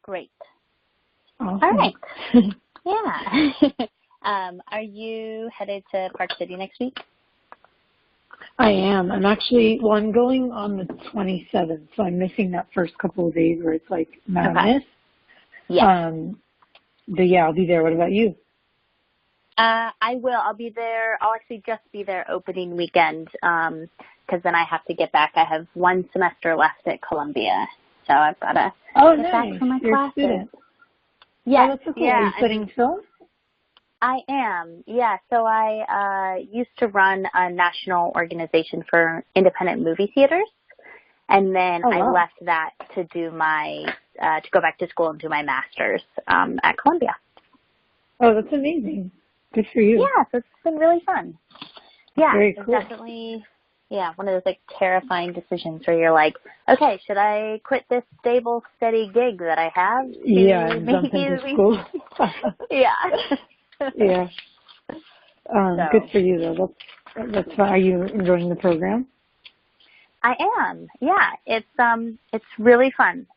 Great. Awesome. All right. Yeah. Are you headed to Park City next week? I am. I'm going on the 27th, so I'm missing that first couple of days where it's like madness. Okay. Yeah. But yeah, I'll be there. What about you? I will. I'll be there. I'll actually just be there opening weekend because then I have to get back. I have one semester left at Columbia, so I've got to get back from my classes. Student. Yeah. Oh, that's so cool. Yeah. Are you studying film? I am. Yeah. So I used to run a national organization for independent movie theaters, and then I left that to do my to go back to school and do my master's at Columbia. Oh, that's amazing. Good for you. Yeah, so it's been really fun. Yeah, very it's cool. Definitely, one of those like terrifying decisions where you're like, okay, should I quit this stable, steady gig that I have? Jump into school. Yeah. Yeah. Good for you though. That's fun. Are you enjoying the program? I am. Yeah, it's really fun.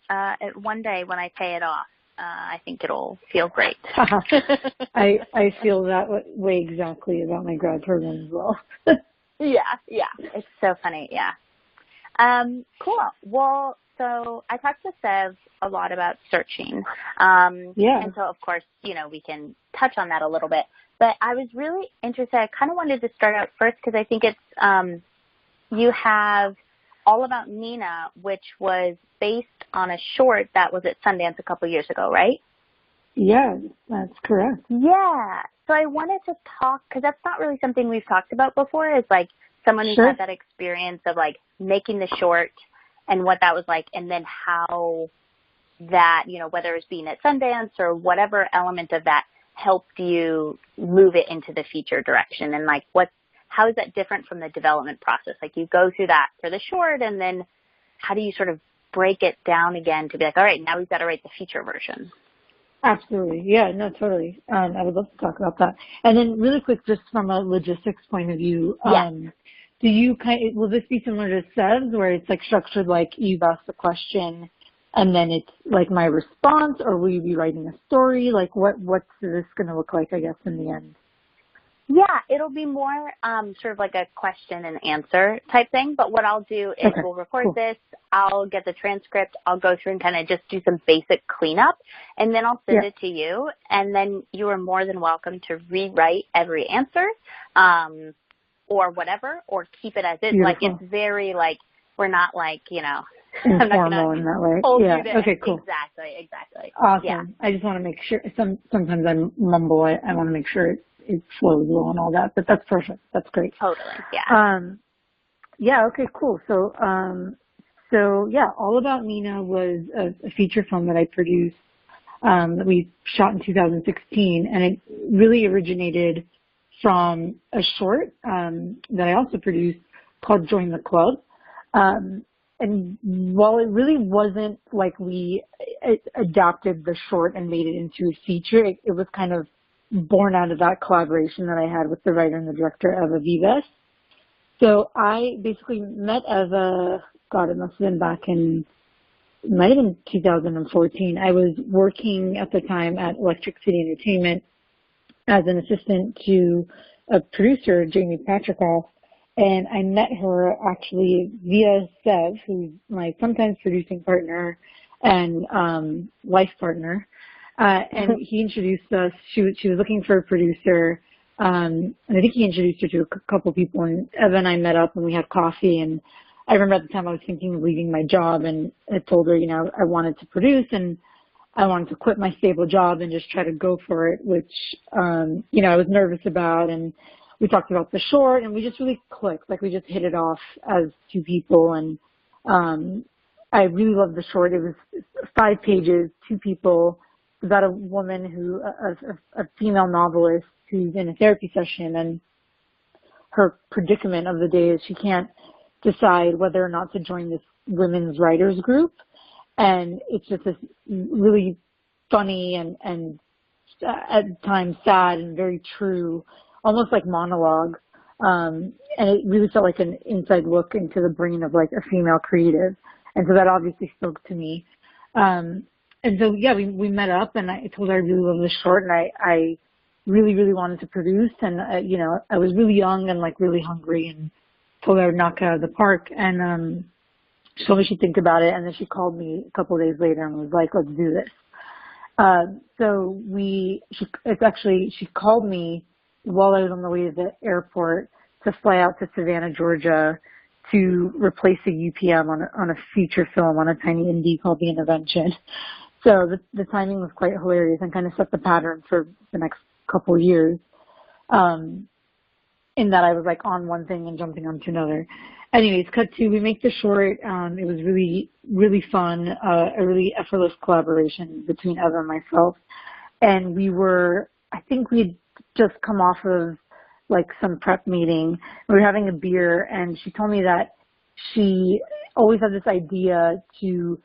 One day when I pay it off, I think it'll feel great. I feel that way exactly about my grad program as well. Yeah. It's so funny. Yeah. Cool. Well, so I talked to Sev a lot about searching. And so, of course, we can touch on that a little bit. But I was really interested. I kind of wanted to start out first because I think it's you have All About Nina, which was based on a short that was at Sundance a couple years ago, right? Yeah, that's correct. Yeah. So I wanted to talk, because that's not really something we've talked about before, is like someone who's had that experience of like making the short and what that was like, and then how that, whether it's being at Sundance or whatever element of that helped you move it into the feature direction, and like how is that different from the development process? Like you go through that for the short, and then how do you sort of break it down again to be like, all right, now we've got to write the feature version? Absolutely. Yeah, no, totally. I would love to talk about that. And then really quick, just from a logistics point of view, do you will this be similar to Sev's where it's like structured like you've asked a question and then it's like my response, or will you be writing a story? Like what's this going to look like, I guess, in the end? Yeah, it'll be more sort of like a question and answer type thing. But what I'll do is we'll record this. I'll get the transcript. I'll go through and kind of just do some basic cleanup, and then I'll send it to you. And then you are more than welcome to rewrite every answer or whatever, or keep it as is. Like it's very like we're not like, informal in that way. Yeah. Okay, cool. Exactly. Awesome. Yeah. I just want to make sure. Sometimes I mumble. I want to make sure it flows well and all that, but that's perfect. That's great. Totally. Yeah. Yeah. Okay. Cool. So yeah, All About Nina was a feature film that I produced that we shot in 2016, and it really originated from a short that I also produced called Join the Club. And while it really wasn't like we adapted the short and made it into a feature, it was kind of born out of that collaboration that I had with the writer and the director, Eva Vivas. So I basically met Eva, it must have been might have been 2014. I was working at the time at Electric City Entertainment as an assistant to a producer, Jamie Patrickoff, and I met her actually via Sev, who's my sometimes producing partner and life partner. And he introduced us. She was looking for a producer, and I think he introduced her to a couple people. And Eva and I met up, and we had coffee. And I remember at the time I was thinking of leaving my job, and I told her, I wanted to produce, and I wanted to quit my stable job and just try to go for it, which I was nervous about. And we talked about the short, and we just really clicked. Like we just hit it off as two people, and I really loved the short. It was 5 pages, 2 people. About a woman a female novelist who's in a therapy session, and her predicament of the day is she can't decide whether or not to join this women's writers group. And it's just this really funny and at times sad and very true, almost like monologue. And it really felt like an inside look into the brain of like a female creative. And so that obviously spoke to me. and so, yeah, we met up, and I told her I really love the short, and I really, really wanted to produce, and, you know, I was really young and, like, really hungry, and told her I would knock it out of the park, and she told me she'd think about it, and then she called me a couple of days later and was like, let's do this. So she called me while I was on the way to the airport to fly out to Savannah, Georgia, to replace a UPM on a feature film on a tiny indie called The Intervention. So the timing was quite hilarious and kind of set the pattern for the next couple of years. In that I was like on one thing and jumping onto another. Anyways, cut to, we make the short. It was really, really fun, a really effortless collaboration between Eva and myself. And I think we'd just come off of like some prep meeting. We were having a beer, and she told me that she always had this idea to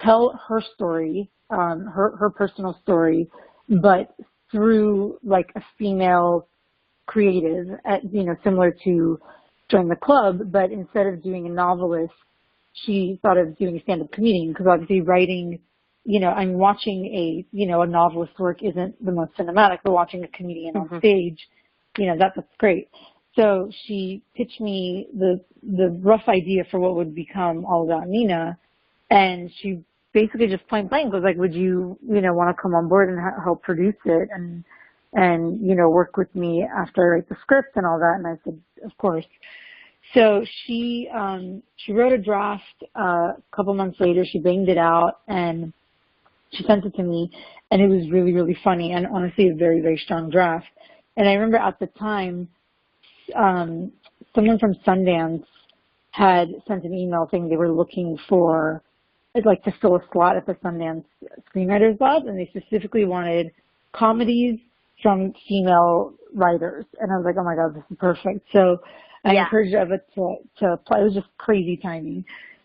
tell her story, her personal story, but through like a female creative, you know, similar to Join the Club, but instead of doing a novelist, she thought of doing a stand-up comedian, because obviously writing, you know, I'm watching a novelist work isn't the most cinematic, but watching a comedian on stage, you know, that's great. So she pitched me the rough idea for what would become All About Nina, and she basically just point blank was like, would you want to come on board and help produce it and, you know, work with me after I write the script and all that? And I said, of course. So she wrote a draft. A couple months later, she banged it out and she sent it to me, and it was really, really funny and honestly a very, very strong draft. And I remember at the time, someone from Sundance had sent an email saying they were looking for, like, to fill a slot at the Sundance Screenwriters Lab, and they specifically wanted comedies from female writers. And I was like, oh my God, this is perfect. So I encouraged Eva to apply. It was just crazy timing.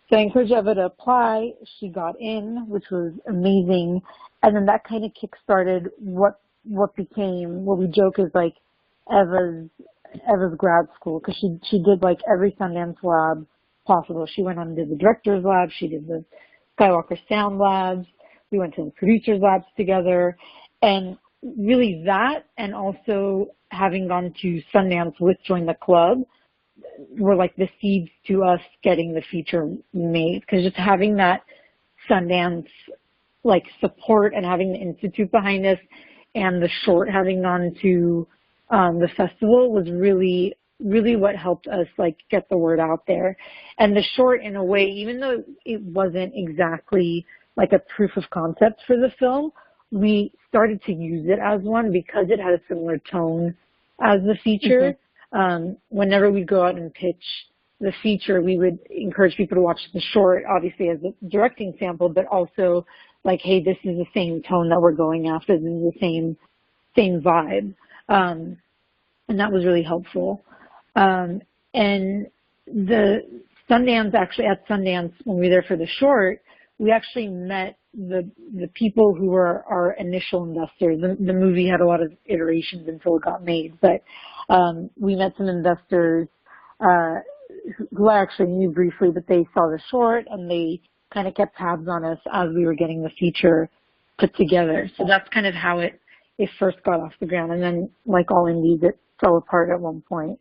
So I encouraged Eva to apply. She got in, which was amazing. And then that kind of kickstarted what became, what we joke is like Eva's grad school, because she did like every Sundance lab possible. She went on and did the director's lab. She did the Skywalker Sound labs. We went to the producers labs together. And really that, and also having gone to Sundance with Join the Club, were like the seeds to us getting the feature made. Because just having that Sundance like support and having the Institute behind us, and the short having gone to the festival was really, really what helped us like get the word out there. And the short, in a way, even though it wasn't exactly like a proof of concept for the film, we started to use it as one because it had a similar tone as the feature. Whenever we go out and pitch the feature, we would encourage people to watch the short, obviously as a directing sample, but also like, hey, this is the same tone that we're going after. This is the same vibe. And that was really helpful. And the Sundance, actually at Sundance, when we were there for the short, we actually met the people who were our initial investors. The movie had a lot of iterations until it got made, but we met some investors who I actually knew briefly, but they saw the short and they kind of kept tabs on us as we were getting the feature put together. So that's kind of how it first got off the ground. And then, like all indies, it fell apart at one point.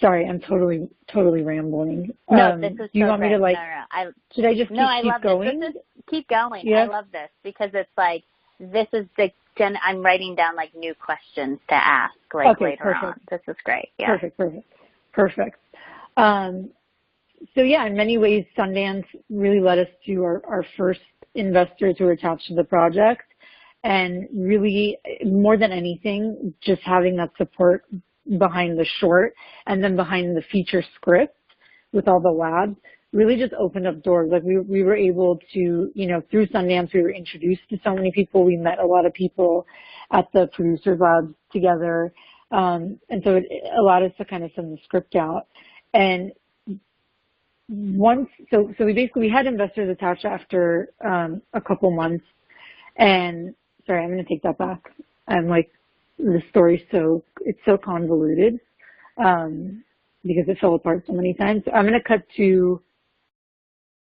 Sorry, I'm totally rambling. No, this is do you want me to like? No. Should I just keep going? Keep going. Yeah. I love this because it's like this is I'm writing down like new questions to ask later on. This is great. Yeah. Perfect. So yeah, in many ways, Sundance really led us to our first investors who were attached to the project, and really more than anything, just having that support behind the short and then behind the feature script with all the labs really just opened up doors. Like we were able to, you know, through Sundance, we were introduced to so many people. We met a lot of people at the producers labs together. And so it allowed us to kind of send the script out. And we had investors attached after a couple months. And sorry, I'm going to take that back. I'm like, the story's it's so convoluted because it fell apart so many times. So I'm going to cut to